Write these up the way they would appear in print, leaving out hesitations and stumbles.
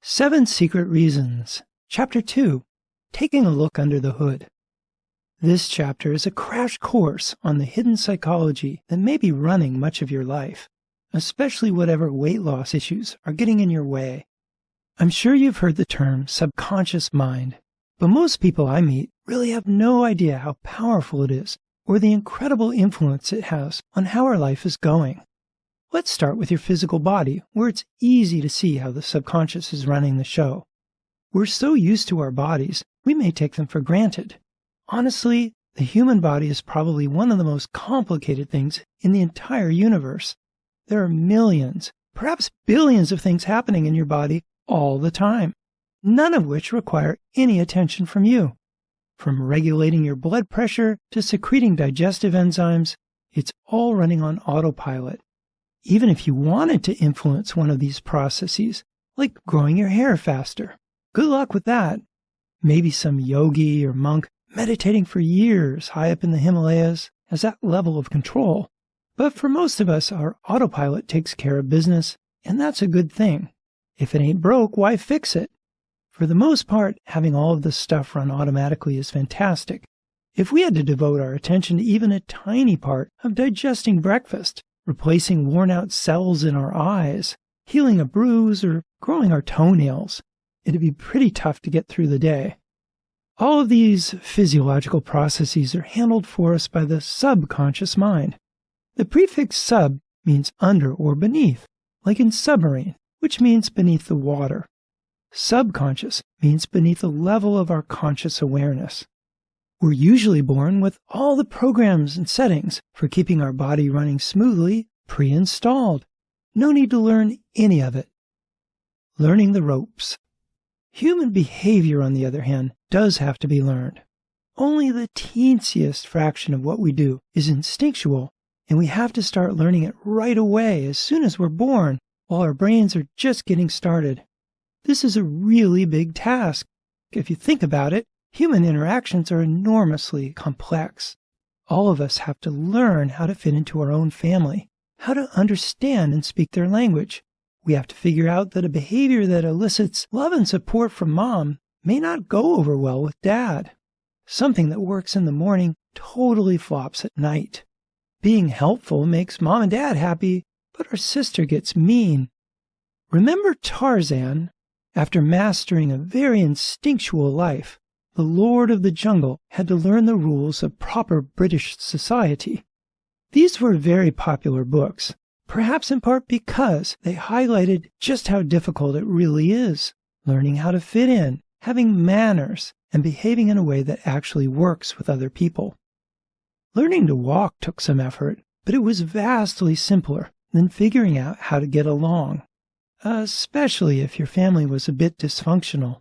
7 Secret Reasons, Chapter 2, Taking a Look Under the Hood. This chapter is a crash course on the hidden psychology that may be running much of your life, especially whatever weight loss issues are getting in your way. I'm sure you've heard the term subconscious mind, but most people I meet really have no idea how powerful it is or the incredible influence it has on how our life is going. Let's start with your physical body, where it's easy to see how the subconscious is running the show. We're so used to our bodies, we may take them for granted. Honestly, the human body is probably one of the most complicated things in the entire universe. There are millions, perhaps billions of things happening in your body all the time, none of which require any attention from you. From regulating your blood pressure to secreting digestive enzymes, it's all running on autopilot. Even if you wanted to influence one of these processes, like growing your hair faster, good luck with that. Maybe some yogi or monk meditating for years high up in the Himalayas has that level of control. But for most of us, our autopilot takes care of business, and that's a good thing. If it ain't broke, why fix it? For the most part, having all of this stuff run automatically is fantastic. If we had to devote our attention to even a tiny part of digesting breakfast, replacing worn-out cells in our eyes, healing a bruise, or growing our toenails, it'd be pretty tough to get through the day. All of these physiological processes are handled for us by the subconscious mind. The prefix sub means under or beneath, like in submarine, which means beneath the water. Subconscious means beneath the level of our conscious awareness. We're usually born with all the programs and settings for keeping our body running smoothly pre-installed. No need to learn any of it. Learning the ropes. Human behavior, on the other hand, does have to be learned. Only the teensiest fraction of what we do is instinctual, and we have to start learning it right away as soon as we're born, while our brains are just getting started. This is a really big task. If you think about it, human interactions are enormously complex. All of us have to learn how to fit into our own family, how to understand and speak their language. We have to figure out that a behavior that elicits love and support from mom may not go over well with dad. Something that works in the morning totally flops at night. Being helpful makes mom and dad happy, but our sister gets mean. Remember Tarzan? After mastering a very instinctual life, the Lord of the Jungle had to learn the rules of proper British society. These were very popular books, perhaps in part because they highlighted just how difficult it really is, learning how to fit in, having manners, and behaving in a way that actually works with other people. Learning to walk took some effort, but it was vastly simpler than figuring out how to get along, especially if your family was a bit dysfunctional.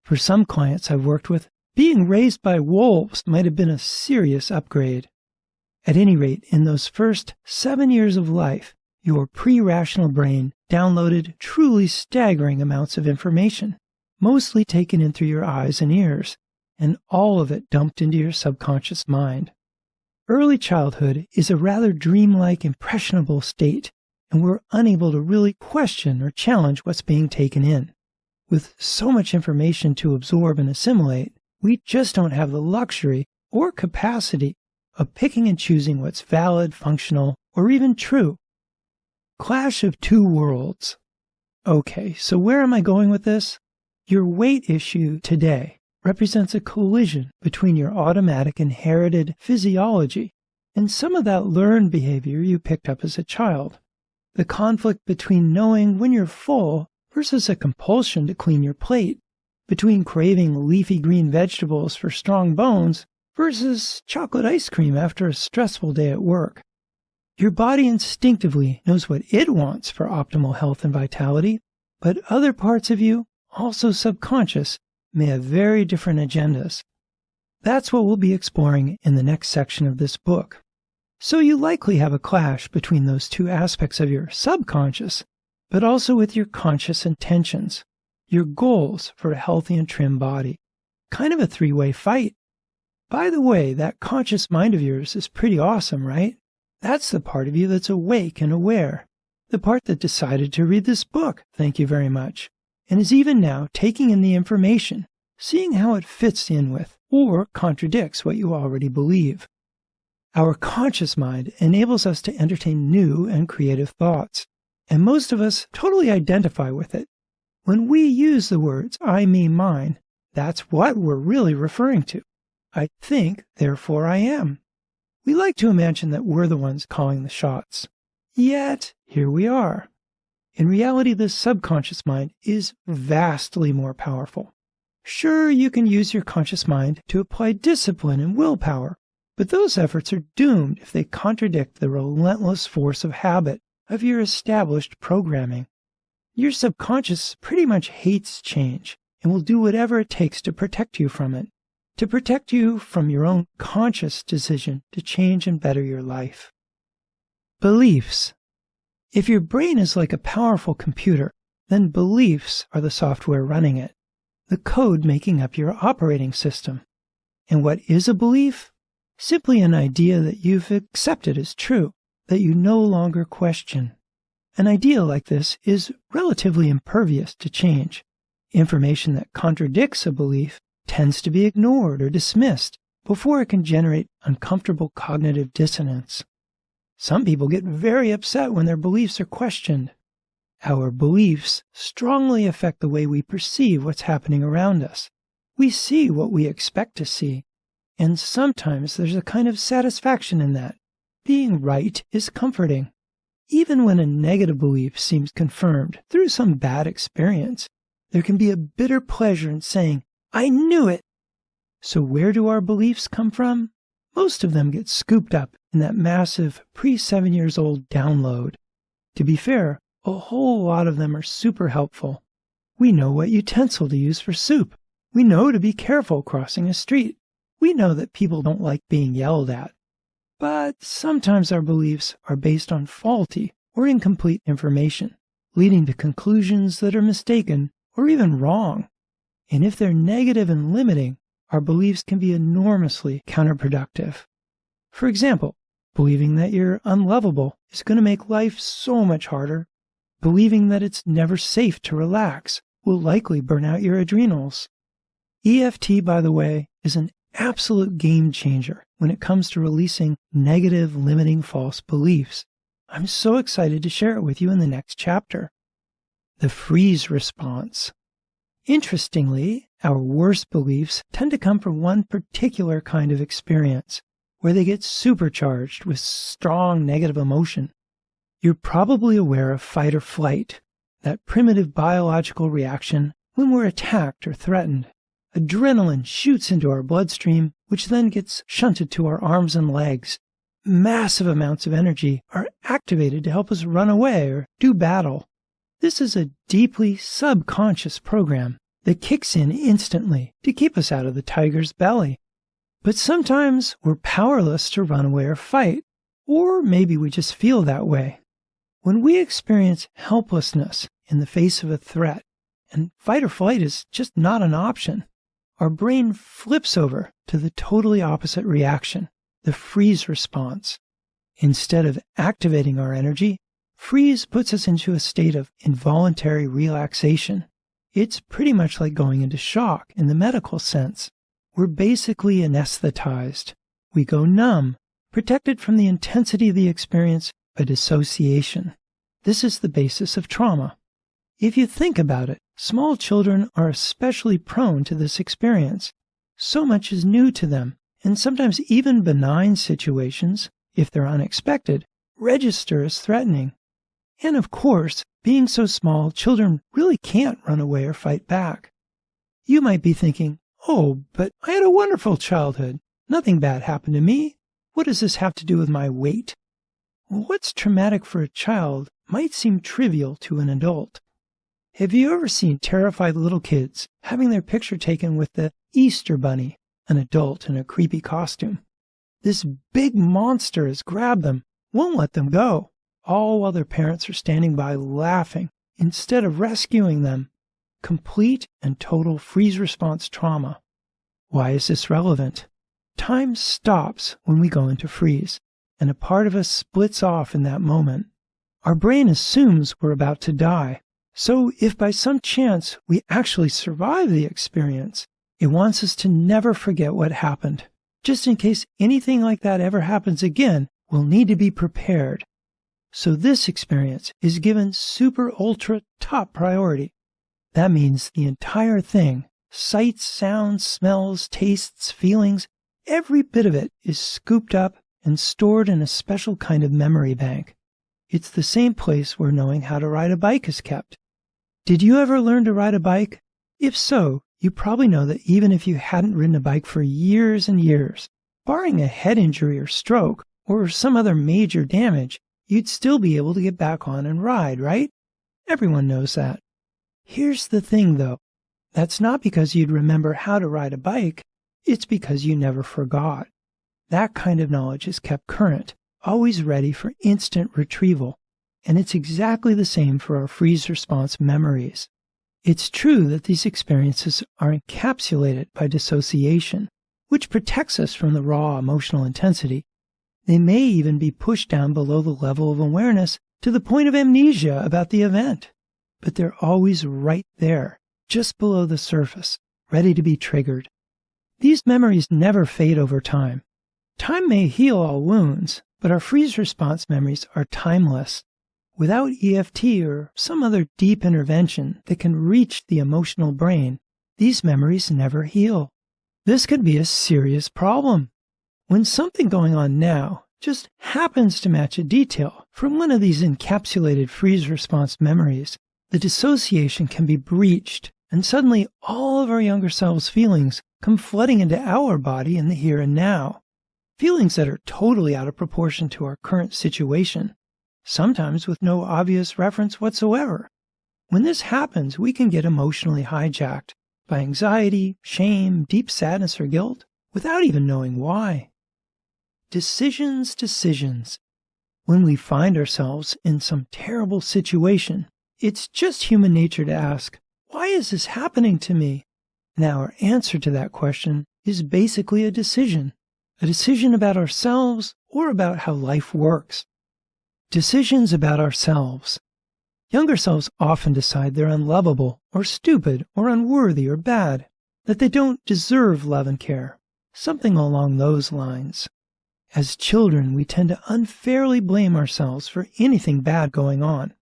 For some clients I've worked with, being raised by wolves might have been a serious upgrade. At any rate, in those first 7 years of life, your pre-rational brain downloaded truly staggering amounts of information, mostly taken in through your eyes and ears, and all of it dumped into your subconscious mind. Early childhood is a rather dreamlike, impressionable state, and we're unable to really question or challenge what's being taken in. With so much information to absorb and assimilate, we just don't have the luxury or capacity of picking and choosing what's valid, functional, or even true. Clash of two worlds. Okay, so where am I going with this? Your weight issue today represents a collision between your automatic inherited physiology and some of that learned behavior you picked up as a child. The conflict between knowing when you're full versus a compulsion to clean your plate, between craving leafy green vegetables for strong bones versus chocolate ice cream after a stressful day at work. Your body instinctively knows what it wants for optimal health and vitality, but other parts of you, also subconscious, may have very different agendas. That's what we'll be exploring in the next section of this book. So you likely have a clash between those two aspects of your subconscious, but also with your conscious intentions, your goals for a healthy and trim body. Kind of a three-way fight. By the way, that conscious mind of yours is pretty awesome, right? That's the part of you that's awake and aware. The part that decided to read this book, thank you very much. and is even now taking in the information, seeing how it fits in with or contradicts what you already believe. Our conscious mind enables us to entertain new and creative thoughts, and most of us totally identify with it. When we use the words I, me, mine, that's what we're really referring to. I think, therefore I am. We like to imagine that we're the ones calling the shots. Yet, here we are. In reality, the subconscious mind is vastly more powerful. Sure, you can use your conscious mind to apply discipline and willpower, but those efforts are doomed if they contradict the relentless force of habit of your established programming. Your subconscious pretty much hates change and will do whatever it takes to protect you from it, to protect you from your own conscious decision to change and better your life. Beliefs. If your brain is like a powerful computer, then beliefs are the software running it, the code making up your operating system. And what is a belief? Simply an idea that you've accepted as true, that you no longer question. An idea like this is relatively impervious to change. Information that contradicts a belief tends to be ignored or dismissed before it can generate uncomfortable cognitive dissonance. Some people get very upset when their beliefs are questioned. Our beliefs strongly affect the way we perceive what's happening around us. We see what we expect to see, and sometimes there's a kind of satisfaction in that. Being right is comforting. Even when a negative belief seems confirmed through some bad experience, there can be a bitter pleasure in saying, I knew it! So where do our beliefs come from? Most of them get scooped up in that massive pre-7 years old download. To be fair, a whole lot of them are super helpful. We know what utensil to use for soup. We know to be careful crossing a street. We know that people don't like being yelled at. But sometimes our beliefs are based on faulty or incomplete information, leading to conclusions that are mistaken or even wrong. And if they're negative and limiting, our beliefs can be enormously counterproductive. For example, believing that you're unlovable is going to make life so much harder. Believing that it's never safe to relax will likely burn out your adrenals. EFT, by the way, is an absolute game changer when it comes to releasing negative, limiting false beliefs. I'm so excited to share it with you in the next chapter. The freeze response. Interestingly, our worst beliefs tend to come from one particular kind of experience, where they get supercharged with strong negative emotion. You're probably aware of fight or flight, that primitive biological reaction when we're attacked or threatened. Adrenaline shoots into our bloodstream, which then gets shunted to our arms and legs. Massive amounts of energy are activated to help us run away or do battle. This is a deeply subconscious program that kicks in instantly to keep us out of the tiger's belly. But sometimes we're powerless to run away or fight, or maybe we just feel that way. When we experience helplessness in the face of a threat, and fight or flight is just not an option, our brain flips over to the totally opposite reaction, the freeze response. Instead of activating our energy, freeze puts us into a state of involuntary relaxation. It's pretty much like going into shock in the medical sense. We're basically anesthetized. We go numb, protected from the intensity of the experience by dissociation. This is the basis of trauma. If you think about it, small children are especially prone to this experience. So much is new to them, and sometimes even benign situations, if they're unexpected, register as threatening. And of course, being so small, children really can't run away or fight back. You might be thinking, oh, but I had a wonderful childhood. Nothing bad happened to me. What does this have to do with my weight? What's traumatic for a child might seem trivial to an adult. Have you ever seen terrified little kids having their picture taken with the Easter Bunny, an adult in a creepy costume? This big monster has grabbed them, won't let them go, all while their parents are standing by laughing instead of rescuing them. Complete and total freeze response trauma. Why is this relevant? Time stops when we go into freeze, and a part of us splits off in that moment. Our brain assumes we're about to die, So if by some chance we actually survive the experience, it wants us to never forget what happened. Just in case anything like that ever happens again, we'll need to be prepared. So this experience is given super ultra top priority. That means the entire thing, sights, sounds, smells, tastes, feelings, every bit of it is scooped up and stored in a special kind of memory bank. It's the same place where knowing how to ride a bike is kept. Did you ever learn to ride a bike? If so, you probably know that even if you hadn't ridden a bike for years and years, barring a head injury or stroke or some other major damage, you'd still be able to get back on and ride, right? Everyone knows that. Here's the thing, though. That's not because you'd remember how to ride a bike. It's because you never forgot. That kind of knowledge is kept current, always ready for instant retrieval. And it's exactly the same for our freeze-response memories. It's true that these experiences are encapsulated by dissociation, which protects us from the raw emotional intensity. They may even be pushed down below the level of awareness to the point of amnesia about the event. But they're always right there, just below the surface, ready to be triggered. These memories never fade over time. Time may heal all wounds, but our freeze-response memories are timeless. Without EFT or some other deep intervention that can reach the emotional brain, these memories never heal. This could be a serious problem. When something going on now just happens to match a detail from one of these encapsulated freeze-response memories, the dissociation can be breached, and suddenly all of our younger selves' feelings come flooding into our body in the here and now. Feelings that are totally out of proportion to our current situation, sometimes with no obvious reference whatsoever. When this happens, we can get emotionally hijacked by anxiety, shame, deep sadness, or guilt, without even knowing why. Decisions. When we find ourselves in some terrible situation, it's just human nature to ask, why is this happening to me? And our answer to that question is basically a decision about ourselves or about how life works. Decisions about ourselves. Younger selves often decide they're unlovable or stupid or unworthy or bad, that they don't deserve love and care, something along those lines. As children, we tend to unfairly blame ourselves for anything bad going on.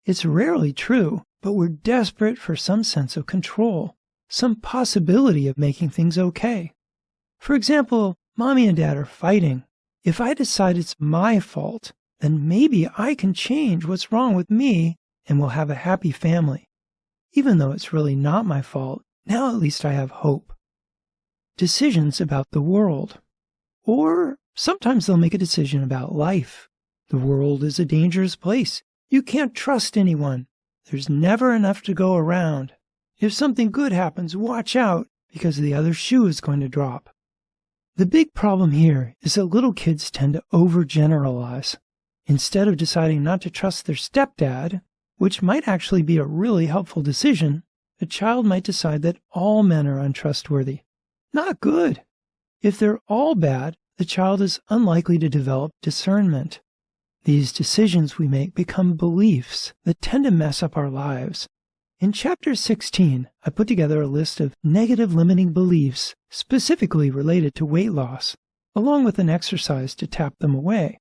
It's rarely true, but we're desperate for some sense of control, some possibility of making things okay. For example, Mommy and Dad are fighting. If I decide it's my fault, then maybe I can change what's wrong with me and we'll have a happy family. Even though it's really not my fault, now at least I have hope. Decisions about the world. Or sometimes they'll make a decision about life. The world is a dangerous place. You can't trust anyone. There's never enough to go around. If something good happens, watch out, because the other shoe is going to drop. The big problem here is that little kids tend to overgeneralize. Instead of deciding not to trust their stepdad, which might actually be a really helpful decision, a child might decide that all men are untrustworthy. Not good. If they're all bad, the child is unlikely to develop discernment. These decisions we make become beliefs that tend to mess up our lives. In Chapter 16, I put together a list of negative limiting beliefs specifically related to weight loss, along with an exercise to tap them away.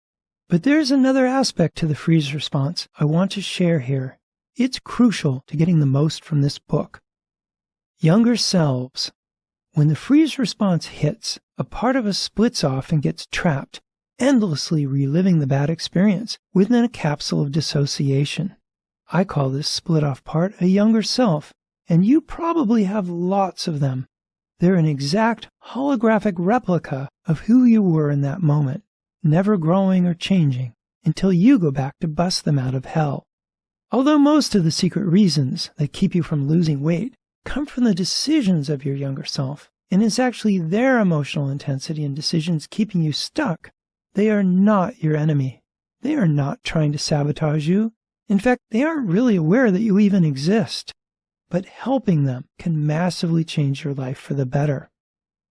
But there's another aspect to the freeze response I want to share here. It's crucial to getting the most from this book. Younger selves. When the freeze response hits, a part of us splits off and gets trapped, endlessly reliving the bad experience within a capsule of dissociation. I call this split-off part a younger self, and you probably have lots of them. They're an exact holographic replica of who you were in that moment, never growing or changing until you go back to bust them out of hell. Although most of the secret reasons that keep you from losing weight come from the decisions of your younger self, and it's actually their emotional intensity and decisions keeping you stuck, they are not your enemy. They are not trying to sabotage you. In fact, they aren't really aware that you even exist. But helping them can massively change your life for the better.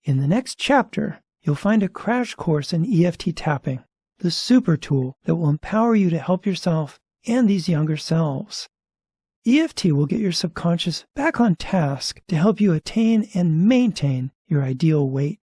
In the next chapter, you'll find a crash course in EFT tapping, the super tool that will empower you to help yourself and these younger selves. EFT will get your subconscious back on task to help you attain and maintain your ideal weight.